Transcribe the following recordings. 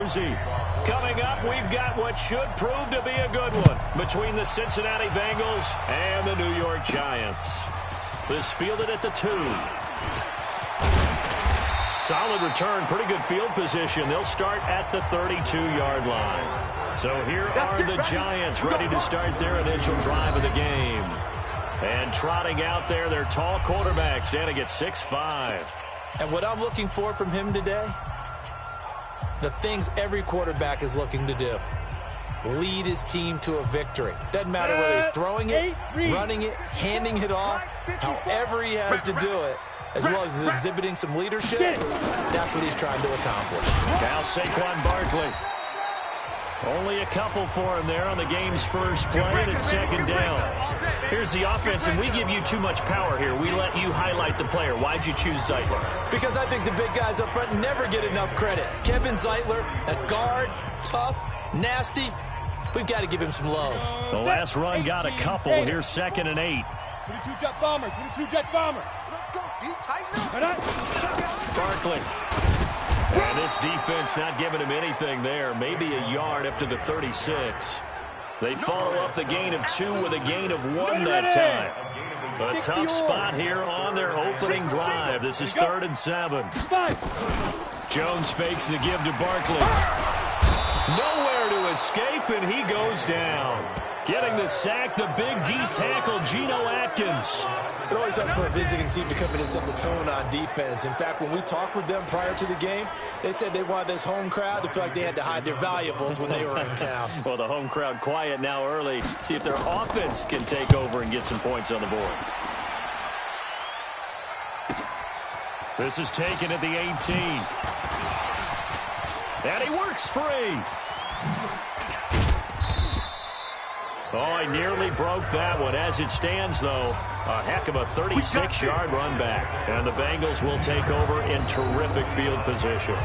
Coming up, we've got what should prove to be a good one between the Cincinnati Bengals and the New York Giants. This fielded at the 2. Solid return, pretty good field position. They'll start at the 32-yard line. So here are the Giants ready to start their initial drive of the game. And trotting out there, their tall quarterback standing at 6'5". And what I'm looking for from him today, the things every quarterback is looking to do. Lead his team to a victory. Doesn't matter whether he's throwing it, running it, handing it off, however he has to do it, as well as exhibiting some leadership, that's what he's trying to accomplish. Now Saquon Barkley. Only a couple for him there on the game's first play, and it's second down. Here's the offense, and we give you too much power here. We let you highlight the player. Why'd you choose Zeitler? Because I think the big guys up front never get enough credit. Kevin Zeitler, a guard, tough, nasty. We've got to give him some love. The last run got a couple. Here's 2nd and 8. 22-jet bomber, 22-jet bomber. Let's go, deep, tighten up. Barkley. And this defense not giving him anything there. Maybe a yard up to the 36. They follow up the gain of 2 with a gain of 1 that time. A tough spot here on their opening drive. This is 3rd and 7. Jones fakes the give to Barkley. Nowhere to escape, and he goes down. Getting the sack, the big D tackle, Geno Atkins. It always helps for a visiting team to come in and set the tone on defense. In fact, when we talked with them prior to the game, they said they wanted this home crowd to feel like they had to hide their valuables when they were in town. Well, the home crowd quiet now early. See if their offense can take over and get some points on the board. This is taken at the 18. And he works free. Oh, he nearly broke that one. As it stands, though, a heck of a 36-yard run back. And the Bengals will take over in terrific field position.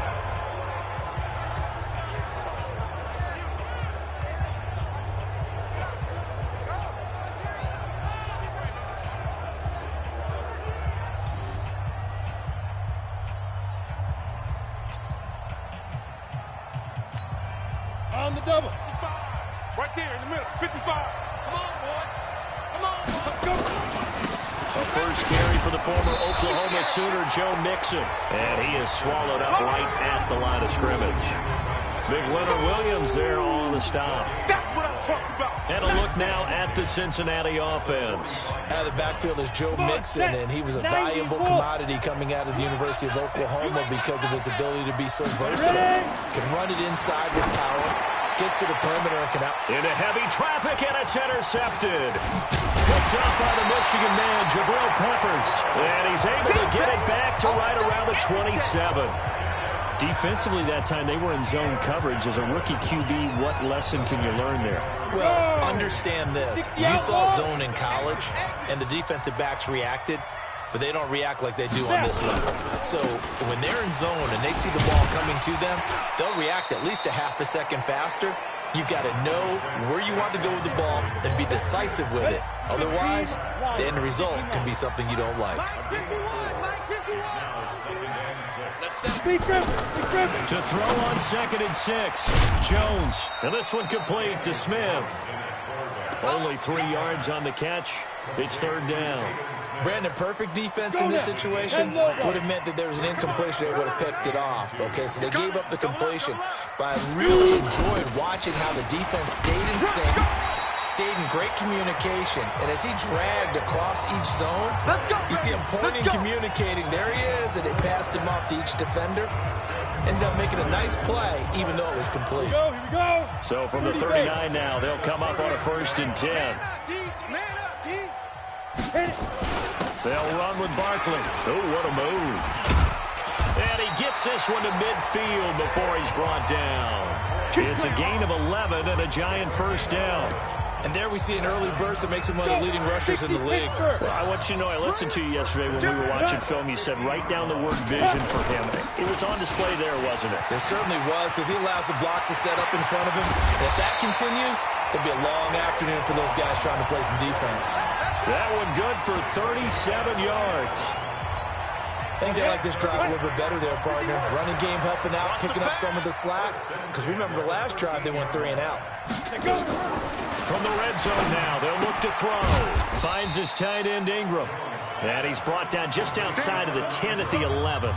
On the double. Right there in the middle. 55. Come on, boy. Come on, boy. A first carry for the former Oklahoma Sooner, Joe Mixon. And he is swallowed up right at the line of scrimmage. Big Leonard Williams there on the stop. That's what I'm talking about. And a look now at the Cincinnati offense. Out of the backfield is Joe Mixon, and he was a valuable commodity coming out of the University of Oklahoma because of his ability to be so versatile. Can run it inside with power. Gets to the perimeter and can out. Into heavy traffic, and it's intercepted. Picked up by the Michigan man, Jabril Peppers. And he's able to get it back to right around the 27. Defensively that time, they were in zone coverage. As a rookie QB, what lesson can you learn there? Well, understand this. You saw zone in college, and the defensive backs reacted, but they don't react like they do on this level. So when they're in zone and they see the ball coming to them, they'll react at least a half a second faster. You've got to know where you want to go with the ball and be decisive with it. Otherwise, the end result can be something you don't like. To throw on 2nd and 6, Jones. And this one complete to Smith. Only 3 yards on the catch. It's 3rd down. Brandon, perfect defense in this situation would have meant that there was an incompletion. They would have picked it off. Okay, so they gave up the completion. But I really enjoyed watching how the defense stayed in sync, stayed in great communication. And as he dragged across each zone, you see him pointing, communicating. There he is, and it passed him off to each defender. Ended up making a nice play, even though it was complete. Here we go. So from the 39 now, they'll come up on a 1st and 10. They'll run with Barkley. Oh, what a move. And he gets this one to midfield before he's brought down. It's a gain of 11 and a Giant 1st down. And there we see an early burst that makes him one of the leading rushers in the league. Well, I want you to know, I listened to you yesterday when we were watching film. You said write down the word vision for him. It was on display there, wasn't it? It certainly was, because he allows the blocks to set up in front of him. And if that continues, it'll be a long afternoon for those guys trying to play some defense. That one good for 37 yards. I think they like this drive a little bit better there, partner. Running game helping out, picking up some of the slack. Because remember, the last drive, they went 3 and out. From the red zone now, they'll look to throw. Finds his tight end, Ingram. And he's brought down just outside of the 10 at the 11.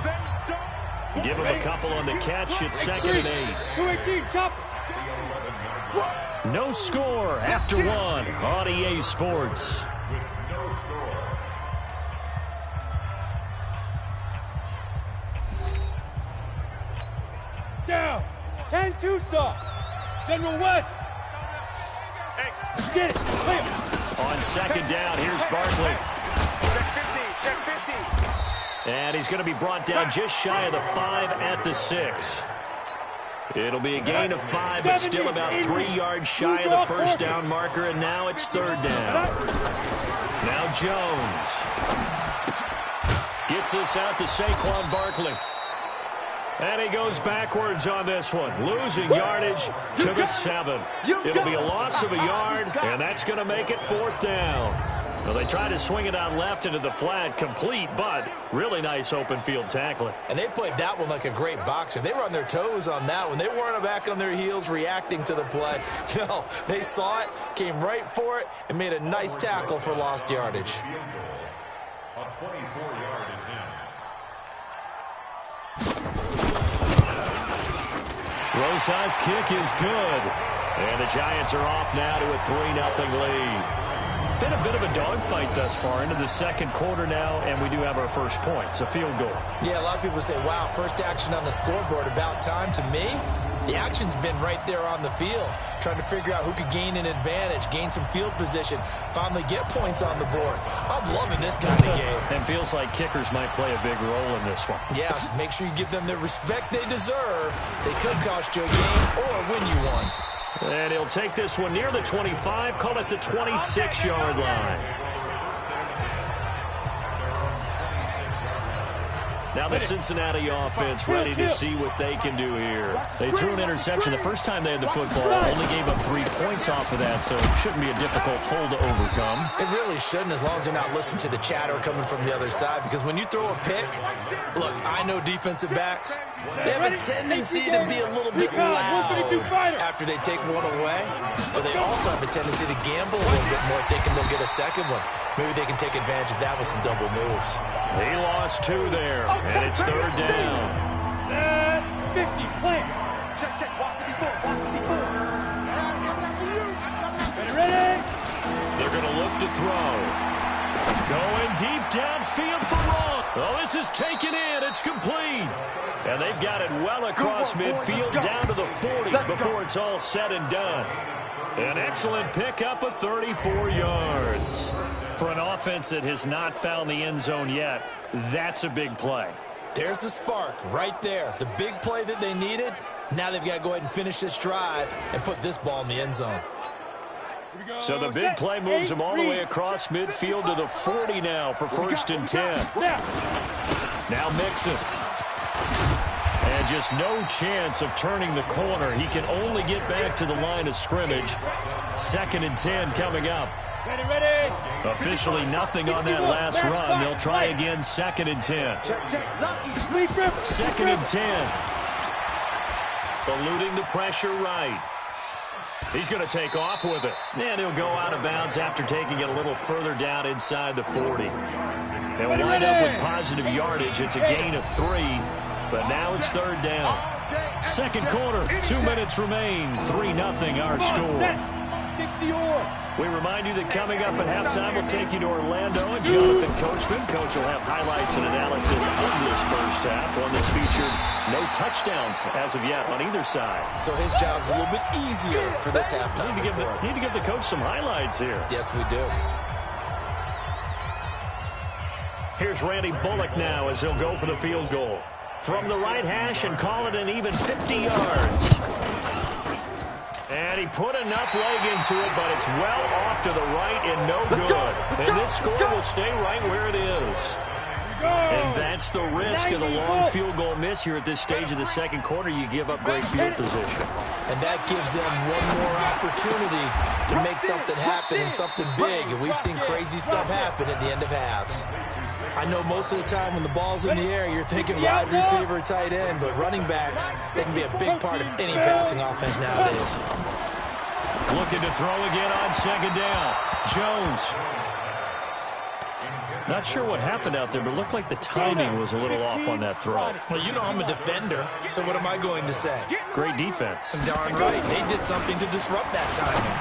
Give him a couple on the catch. It's 2nd and 8. 218, chop. No score after 1 on EA Sports. Down. 10-2 stop. General West. Get it. Clear. On 2nd down, here's Barkley. Check 50. And he's going to be brought down just shy of the 5 at the 6. It'll be a gain of 5, but still about 3 yards shy of the first down marker, and now it's 3rd down. Now Jones gets this out to Saquon Barkley. And he goes backwards on this one, losing yardage to the 7. It'll be a loss of a yard, and that's going to make it 4th down. Well, they try to swing it out left into the flat, complete, but really nice open field tackling. And they played that one like a great boxer. They were on their toes on that one. They weren't back on their heels reacting to the play. No, they saw it, came right for it, and made a nice tackle for lost yardage. A 24-yard attempt. Rosas' kick is good. And the Giants are off now to a 3-0 lead. Been a bit of a dogfight thus far into the 2nd quarter now, and we do have our first points, a field goal. Yeah, a lot of people say, wow, first action on the scoreboard, about time. To me, the action's been right there on the field, trying to figure out who could gain an advantage, gain some field position, finally get points on the board. I'm loving this kind of game. And feels like kickers might play a big role in this one. Yes, make sure you give them the respect they deserve. They could cost you a game or win you one. And he'll take this one near the 25, call it the 26-yard line. Now the Cincinnati offense ready to see what they can do here. They threw an interception the first time they had the football, only gave up 3 points off of that, so it shouldn't be a difficult hole to overcome. It really shouldn't, as long as they're not listening to the chatter coming from the other side, because when you throw a pick, look, I know defensive backs, they have a tendency to be a little bit loud after they take one away, but they also have a tendency to gamble a little bit more thinking they'll get a second one. Maybe they can take advantage of that with some double moves. He lost 2 there, and it's 3rd down. 50, play. Check, walk to the ball. Ready? They're going to look to throw. Going deep downfield for Ross. Oh, this is taken in. It's complete. And they've got it well across midfield down to the 40 before it's all said and done. An excellent pickup of 34 yards. For an offense that has not found the end zone yet, that's a big play. There's the spark right there. The big play that they needed. Now they've got to go ahead and finish this drive and put this ball in the end zone. So the big play moves them all the way across midfield to the 40 now for 1st and 10. Now Mixon. And just no chance of turning the corner. He can only get back to the line of scrimmage. 2nd and 10 coming up. Ready. Officially nothing on that last run. They'll try again 2nd and 10. 2nd and 10. Eluding the pressure right. He's going to take off with it. And he'll go out of bounds after taking it a little further down inside the 40. They'll wind up with positive yardage. It's a gain of 3, but now it's 3rd down. 2nd quarter, 2 minutes remain. 3-0 our score. We remind you that coming up at halftime, we'll take you to Orlando and Jonathan Coachman. Coach will have highlights and analysis of this first half, one that's featured no touchdowns as of yet on either side. So his job's a little bit easier for this halftime. Need to give the coach some highlights here. Yes, we do. Here's Randy Bullock now as he'll go for the field goal. From the right hash and call it an even 50 yards. And he put enough leg into it, but it's well off to the right and no good. And this score will stay right where it is. And that's the risk of the long field goal miss here at this stage of the 2nd quarter. You give up great field position. And that gives them one more opportunity to make something happen and something big. And we've seen crazy stuff happen at the end of halves. I know most of the time when the ball's in the air, you're thinking wide receiver, tight end, but running backs, they can be a big part of any passing offense nowadays. Looking to throw again on second down. Jones. Not sure what happened out there, but it looked like the timing was a little off on that throw. Well, you know I'm a defender, so what am I going to say? Great defense. Darn right. They did something to disrupt that timing.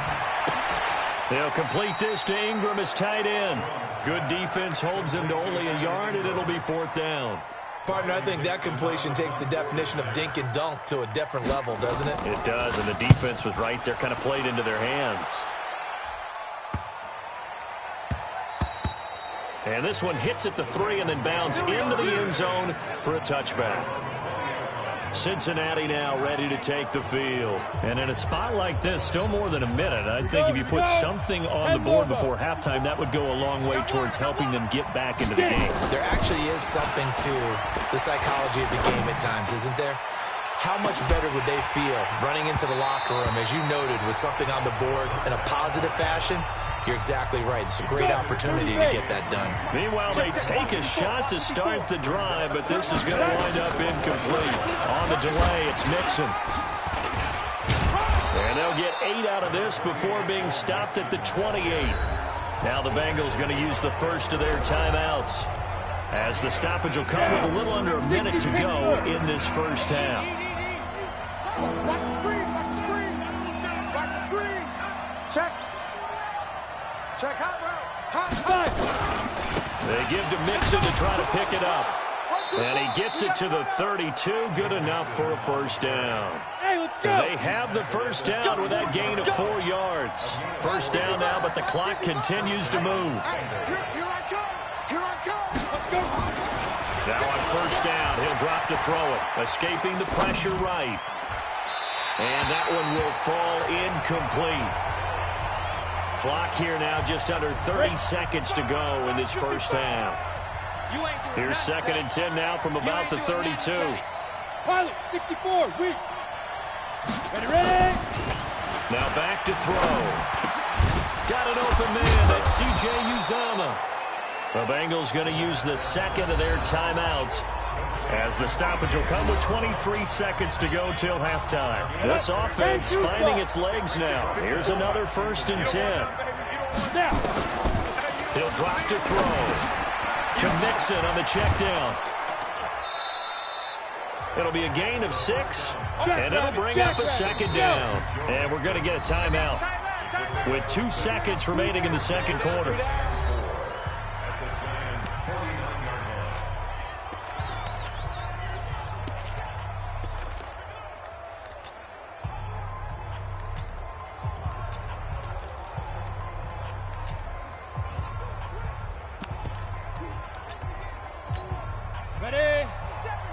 They'll complete this to Ingram as tight end. Good defense holds him to only a yard, and it'll be fourth down. Partner, I think that completion takes the definition of dink and dunk to a different level, doesn't it? It does, and the defense was right there, kind of played into their hands. And this one hits at the 3 and then bounds into the end zone for a touchback. Cincinnati now ready to take the field. And in a spot like this, still more than a minute, I think if you put something on the board before halftime, that would go a long way towards helping them get back into the game. There actually is something to the psychology of the game at times, isn't there? How much better would they feel running into the locker room, as you noted, with something on the board in a positive fashion? You're exactly right. It's a great opportunity to get that done. Meanwhile, they take a shot to start the drive, but this is going to wind up incomplete. On the delay, it's Mixon. And they'll get 8 out of this before being stopped at the 28. Now the Bengals going to use the first of their timeouts, as the stoppage will come with a little under a minute to go in this first half. Watch the screen. Watch the screen. Watch the screen. Check. Check hot route. Hot. They give to Mixon to try to pick it up. And he gets it to the 32. Good enough for a first down. Hey, let's go. They have the first down with that gain of 4 yards. First down now, but the clock continues to move. Here I come. Here I come. Let's go. Now on first down, he'll drop to throw it. Escaping the pressure right. And that one will fall incomplete. Clock here now, just under 30 seconds to go in this first half. Here's 2nd and 10 now from about the 32. Pilot, 64, weak. Ready? Now back to throw. Got an open man. That's C.J. Uzomah. The Bengals going to use the second of their timeouts, as the stoppage will come with 23 seconds to go till halftime. This offense finding its legs now. Here's another 1st and 10. He'll drop to throw. To Mixon on the check down. It'll be a gain of 6, and it'll bring up a 2nd down. And we're going to get a timeout with 2 seconds remaining in the second quarter. Ready?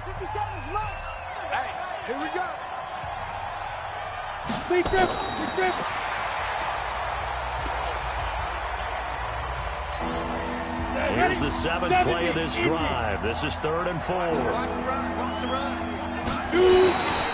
57's low. Hey, here we go. Big grip, big grip. Here's the 7th play of this drive. This is 3rd and 4. Watch the run, watch the run. 2.